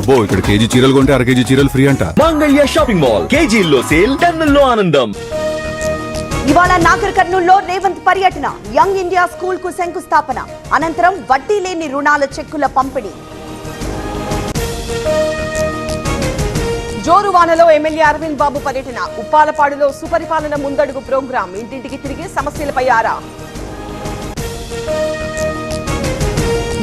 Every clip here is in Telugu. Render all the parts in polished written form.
అబ్బో ఇక్కడ కేజీ చీరలు కొంటే అర కేజీ చీరలు ఫ్రీ అంట. మంగళ్య షాపింగ్ మాల్ కేజీల్లో సేల్, టన్నుల్లో ఆనందం. ఇవాళ నాగర్ కర్నూల్లో రేవంత్ పర్యటన, యంగ్ ఇండియా స్కూల్ కు శంకుస్థాపన, అనంతరం వడ్డీ లేని రుణాల చెక్కుల పంపిణీ. జోరువానలో ఎమ్మెల్యే అరవింద్ బాబు పర్యటన, ఉప్పాలపాడులో సుపరిపాలన ముందడుగు ప్రోగ్రాం, ఇంటింటికి తిరిగి సమస్యలపై ఆరా.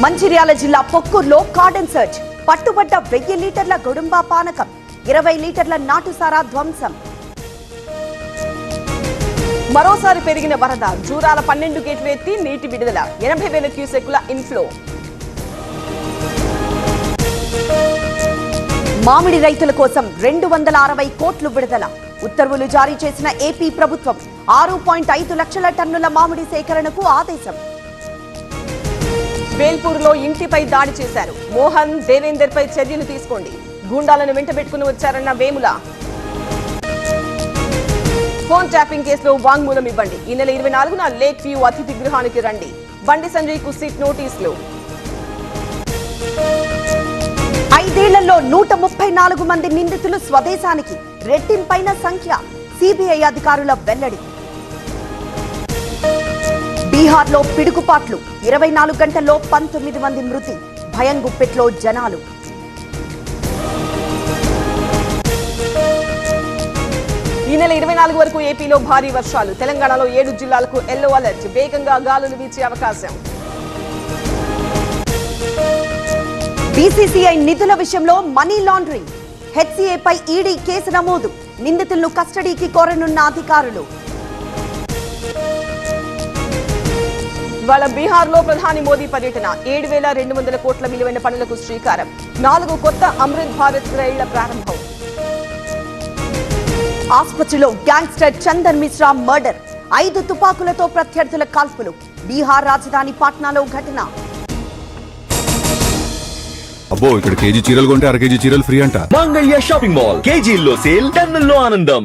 మంచిర్యాల జిల్లా పొక్కూరులో కార్డన్ సర్చ్, పట్టుబడ్డ 1000 లీటర్ల గొడుంబా పానకం, 20 లీటర్ల నాటుసారా ధ్వంసం. మరోసారి పెరిగిన వరద, జూరాల 12 గేట్లు ఎత్తి నీటి విడుదల, 80,000 క్యూసెక్కుల ఇన్ఫ్లో. మామిడి రైతుల కోసం 260 కోట్లు విడుదల, ఉత్తర్వులు జారీ చేసిన ఏపీ ప్రభుత్వం. 6.5 లక్షల టన్నుల మామిడి సేకరణకు ఆదేశం. వేల్పూర్లో ఇంటిపై దాడి చేశారు, మోహన్ దేవేందర్ పై చర్యలు తీసుకోండి, గూండాలను వెంటబెట్టుకుని వచ్చారన్న వేముల. ఫోన్ ట్యాపింగ్ కేసులో వాంగ్మూలం ఇవ్వండి, ఈ నెల 24న లేక్ వ్యూ అతిథి గృహానికి రండి, బండి సంజయ్ కు సిట్ నోటీసులు. 5 ఏళ్లలో 134 మంది నిందితులు స్వదేశానికి, రెట్టింపైన సంఖ్య, సిబిఐ అధికారుల వెల్లడి. బీహార్లో పిడుగుపాట్లు, 24 గంటల్లో 19 మంది మృతి, భయం గుప్పెట్లో జనాలు. ఈ నెల 24 వరకు ఏపీలో భారీ వర్షాలు, తెలంగాణలో 7 జిల్లాలకు ఎల్లో అలర్ట్, వేగంగా గాలులు వీచే అవకాశం. బీసీసీఐ నిధుల విషయంలో మనీ లాండరింగ్, హెచ్సీఏపై ఈడీ కేసు నమోదు, నిందితులను కస్టడీకి కోరనున్న అధికారులు. ఇవాళ బీహార్లో ప్రధాని మోదీ పర్యటన, 7,200 కోట్ల విలువైన పనులకు శ్రీకారం, 4 కొత్త అమృత్ భారత్ రైళ్ల ప్రారంభం. ఆసుపత్రిలో గ్యాంగ్స్టర్ చందన్ మిశ్రా మర్డర్, 5 తుపాకులతో ప్రత్యర్థుల కాల్పులు, బీహార్ రాజధాని పాట్నాలో ఘటన. అబ్బో ఇక్కడ కేజీ చీరలు కొంటే అర కేజీ చీరలు ఫ్రీ అంట. మంగళ్య షాపింగ్ మాల్ కేజీల్లో సేల్, టన్నుల్లో ఆనందం.